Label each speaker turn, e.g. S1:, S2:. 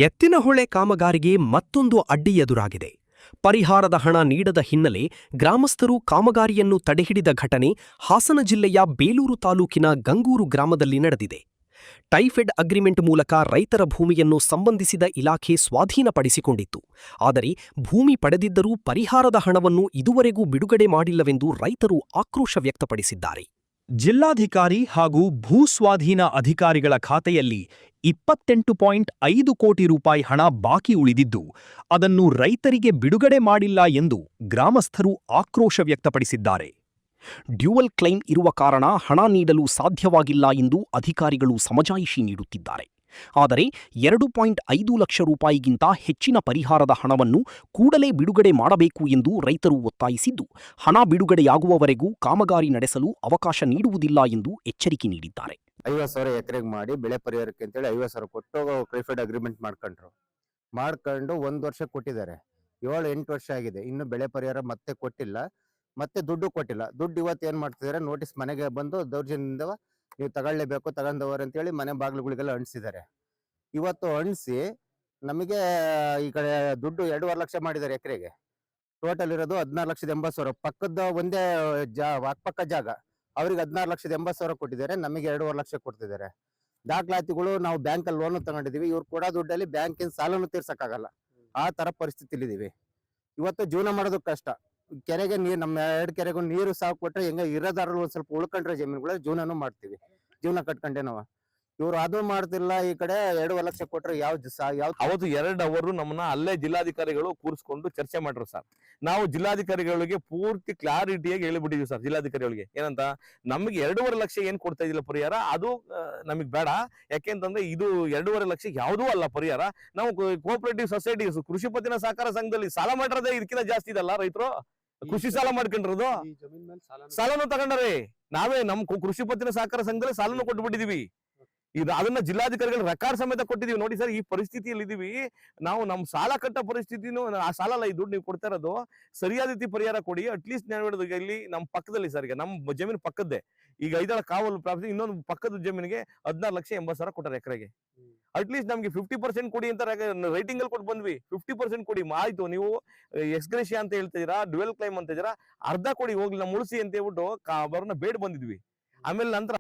S1: ಎತ್ತಿನಹೊಳೆ ಕಾಮಗಾರಿಗೆ ಮತ್ತೊಂದು ಅಡ್ಡಿ ಎದುರಾಗಿದೆ. ಪರಿಹಾರದ ಹಣ ನೀಡದ ಹಿನ್ನೆಲೆ ಗ್ರಾಮಸ್ಥರು ಕಾಮಗಾರಿಯನ್ನು ತಡೆಹಿಡಿದ ಘಟನೆ ಹಾಸನ ಜಿಲ್ಲೆಯ ಬೇಲೂರು ತಾಲೂಕಿನ ಗಂಗೂರು ಗ್ರಾಮದಲ್ಲಿ ನಡೆದಿದೆ. ಟೈಫೆಡ್ ಅಗ್ರಿಮೆಂಟ್ ಮೂಲಕ ರೈತರ ಭೂಮಿಯನ್ನು ಸಂಬಂಧಿಸಿದ ಇಲಾಖೆ ಸ್ವಾಧೀನಪಡಿಸಿಕೊಂಡಿತ್ತು. ಆದರೆ ಭೂಮಿ ಪಡೆದಿದ್ದರೂ ಪರಿಹಾರದ ಹಣವನ್ನು ಇದುವರೆಗೂ ಬಿಡುಗಡೆ ಮಾಡಿಲ್ಲವೆಂದು ರೈತರು ಆಕ್ರೋಶ ವ್ಯಕ್ತಪಡಿಸಿದ್ದಾರೆ.
S2: ಜಿಲ್ಲಾಧಿಕಾರಿ ಹಾಗೂ ಭೂಸ್ವಾಧೀನ ಅಧಿಕಾರಿಗಳ ಖಾತೆಯಲ್ಲಿ 28.5 ಕೋಟಿ ರೂಪಾಯಿ ಹಣ ಬಾಕಿ ಉಳಿದಿದ್ದು, ಅದನ್ನು ರೈತರಿಗೆ ಬಿಡುಗಡೆ ಮಾಡಿಲ್ಲ ಎಂದು ಗ್ರಾಮಸ್ಥರು ಆಕ್ರೋಶ ವ್ಯಕ್ತಪಡಿಸಿದ್ದಾರೆ. ಡ್ಯುಯಲ್ ಕ್ಲೈಮ್ ಇರುವ ಕಾರಣ ಹಣ ನೀಡಲು ಸಾಧ್ಯವಾಗಿಲ್ಲ ಎಂದು ಅಧಿಕಾರಿಗಳು ಸಮಜಾಯಿಷಿ ನೀಡುತ್ತಿದ್ದಾರೆ. ಆದರೆ 2.5 ಲಕ್ಷ ರೂಪಾಯಿಗಿಂತ ಹೆಚ್ಚಿನ ಪರಿಹಾರದ ಹಣವನ್ನು ಕೂಡಲೇ ಬಿಡುಗಡೆ ಮಾಡಬೇಕು ಎಂದು ರೈತರು ಒತ್ತಾಯಿಸಿದ್ದು, ಹಣ ಬಿಡುಗಡೆಯಾಗುವವರೆಗೂ ಕಾಮಗಾರಿ ನಡೆಸಲು ಅವಕಾಶ ನೀಡುವುದಿಲ್ಲ ಎಂದು ಎಚ್ಚರಿಕೆ ನೀಡಿದ್ದಾರೆ.
S3: 50,000 ಎಕರೆಗೆ ಮಾಡಿ ಬೆಳೆ ಪರಿಹಾರಕ್ಕೆ ಅಂತೇಳಿ 50,000 ಕೊಟ್ಟು ಟೈಫೆಡ್ ಅಗ್ರಿಮೆಂಟ್ ಮಾಡ್ಕೊಂಡು 1 ವರ್ಷ ಕೊಟ್ಟಿದ್ದಾರೆ. 7-8 ವರ್ಷ ಆಗಿದೆ, ಇನ್ನು ಬೆಳೆ ಪರಿಹಾರ ಮತ್ತೆ ಕೊಟ್ಟಿಲ್ಲ, ಮತ್ತೆ ದುಡ್ಡು ಕೊಟ್ಟಿಲ್ಲ. ದುಡ್ಡು ಇವತ್ತು ಏನ್ ಮಾಡ್ತಿದ್ದಾರೆ, ನೋಟಿಸ್ ಮನೆಗೆ ಬಂದು ದೌರ್ಜನ್ಯದಿಂದ ನೀವು ತಗೊಳ್ಳೇಬೇಕು ತಗೊಂಡವರು ಅಂತೇಳಿ ಮನೆ ಬಾಗಿಲುಗಳಿಗೆಲ್ಲ ಅಂಟಿಸಿದ್ದಾರೆ. ಇವತ್ತು ಅಂಟಿಸಿ ನಮಗೆ ಈ ಕಡೆ ದುಡ್ಡು 2.5 ಲಕ್ಷ ಮಾಡಿದ್ದಾರೆ ಎಕರೆಗೆ. ಟೋಟಲ್ ಇರೋದು 16,80,000. ಪಕ್ಕದ ಒಂದೇ ಅಕ್ಕಪಕ್ಕ ಜಾಗ ಅವ್ರಿಗೆ 16,80,000 ಕೊಟ್ಟಿದ್ದಾರೆ, ನಮಗೆ 2.5 ಲಕ್ಷ ಕೊಡ್ತಿದ್ದಾರೆ. ದಾಖಲಾತಿಗಳು ನಾವು ಬ್ಯಾಂಕಲ್ಲಿ ಲೋನ್ ತಗೊಂಡಿದೀವಿ, ಇವ್ರು ಕೊಡೋ ದುಡ್ಡಲ್ಲಿ ಬ್ಯಾಂಕಿನ ಸಾಲನು ತೀರ್ಸಕ್ಕಾಗಲ್ಲ. ಆ ತರ ಪರಿಸ್ಥಿತಿಲಿದ್ದೀವಿ. ಇವತ್ತು ಜೀವನ ಮಾಡೋದು ಕಷ್ಟ. ಕೆರೆಗೆ ನೀರು, ನಮ್ಮ 2 ಕೆರೆಗೂ ನೀರು ಸಾಕು ಕೊಟ್ರೆ ಹೆಂಗ ಇರೋದಾರಲ್ಲಿ ಒಂದ್ ಸ್ವಲ್ಪ ಉಳ್ಕೊಂಡ್ರೆ ಜಮೀನುಗಳ ಜೀವನನೂ ಮಾಡ್ತೀವಿ, ಜೀವನ ಕಟ್ಕೊಂಡೆ ನಾವು. ಇವ್ರು ಅದು ಮಾಡ್ತಿಲ್ಲ. ಈ ಕಡೆ 2.5 ಲಕ್ಷ ಕೊಟ್ರೆ
S4: ಅವತ್ತು 2 ಅವರು ನಮ್ಮನ್ನ ಅಲ್ಲೇ ಜಿಲ್ಲಾಧಿಕಾರಿಗಳು ಕೂರಿಸ್ಕೊಂಡು ಚರ್ಚೆ ಮಾಡ್ರು ಸರ್. ನಾವು ಜಿಲ್ಲಾಧಿಕಾರಿಗಳಿಗೆ ಪೂರ್ತಿ ಕ್ಲಾರಿಟಿಯಾಗಿ ಹೇಳಿಬಿಟ್ಟಿದ್ವಿ ಸರ್. ಜಿಲ್ಲಾಧಿಕಾರಿಗಳಿಗೆ ಏನಂತ, ನಮಗೆ 2.5 ಲಕ್ಷ ಏನ್ ಕೊಡ್ತಾ ಇದಿಲ್ಲ ಪರಿಹಾರ, ಅದು ನಮಗ್ ಬೇಡ. ಯಾಕೆಂತಂದ್ರೆ ಇದು 2.5 ಲಕ್ಷ ಯಾವುದೂ ಅಲ್ಲ ಪರಿಹಾರ. ನಾವು ಕೋಆಪರೇಟಿವ್ ಸೊಸೈಟಿ, ಕೃಷಿ ಪತ್ತಿನ ಸಹಕಾರ ಸಂಘದಲ್ಲಿ ಸಾಲ ಮಾಡಿರೋದೇ ಇದಕ್ಕಿಂತ ಜಾಸ್ತಿ ಇದಲ್ಲ. ರೈತರು ಕೃಷಿ ಸಾಲ ಮಾಡ್ಕೊಂಡಿರೋದು, ಸಾಲನು ತಗೊಂಡ್ರೆ ನಾವೇ ನಮ್ ಕೃಷಿ ಪತ್ತಿನ ಸಹಕಾರ ಸಂಘದಲ್ಲಿ ಸಾಲನು ಕೊಟ್ಬಿಟ್ಟಿದೀವಿ. ಅದನ್ನ ಜಿಲ್ಲಾಧಿಕಾರಿಗಳು ರೆಕಾರ್ಡ್ ಸಮೇತ ಕೊಟ್ಟಿದೀವಿ. ನೋಡಿ ಸರ್, ಈ ಪರಿಸ್ಥಿತಿಯಲ್ಲಿ ಇದೀವಿ ನಾವು. ನಮ್ ಸಾಲ ಕಟ್ಟ ಪರಿಸ್ಥಿತಿನೂ, ಆ ಸಾಲ ಅಲ್ಲ, ಈ ದುಡ್ಡು ನೀವು ಕೊಡ್ತಾ ಇರೋದು ಸರಿಯಾದ ರೀತಿ ಪರಿಹಾರ ಕೊಡಿ. ಅಟ್ಲೀಸ್ಟ್ ನಾನು ಹೇಳೋದು, ಇಲ್ಲಿ ನಮ್ ಪಕ್ಕದಲ್ಲಿ ಸರ್, ಈಗ ನಮ್ ಜಮೀನು ಪಕ್ಕದ್ದೇ, ಈಗ 5 ಕಾವಲು ಪ್ರಾಪರ್ಟಿ, ಇನ್ನೊಂದು ಪಕ್ಕದ ಜಮೀನಿಗೆ 16,80,000 ಕೊಟ್ಟಾರೆ ಎಕರೆಗೆ. ಅಟ್ಲೀಸ್ಟ್ ನಮ್ಗೆ 50% ಕೊಡಿ ಅಂತ ರೈಟಿಂಗ್ ಅಲ್ಲಿ ಕೊಟ್ಟು ಬಂದ್ವಿ. 50% ಕೊಡಿ ಆಯ್ತು, ನೀವು ಎಕ್ಸ್ಗ್ರೇಷಿಯಾ ಅಂತ ಹೇಳ್ತಿದ್ದೀರಾ, ಡ್ಯುಯಲ್ ಕ್ಲೈಮ್ ಅಂತ ಇದ್ದೀರಾ, ಅರ್ಧ ಕೊಡಿ ಹೋಗ್ಲಿ, ನಮ್ಮ ಉಳಿಸಿ ಅಂತ ಹೇಳ್ಬಿಟ್ಟು ಅವ್ರನ್ನ ಬೇಡ ಬಂದಿದ್ವಿ. ಆಮೇಲೆ ನಂತರ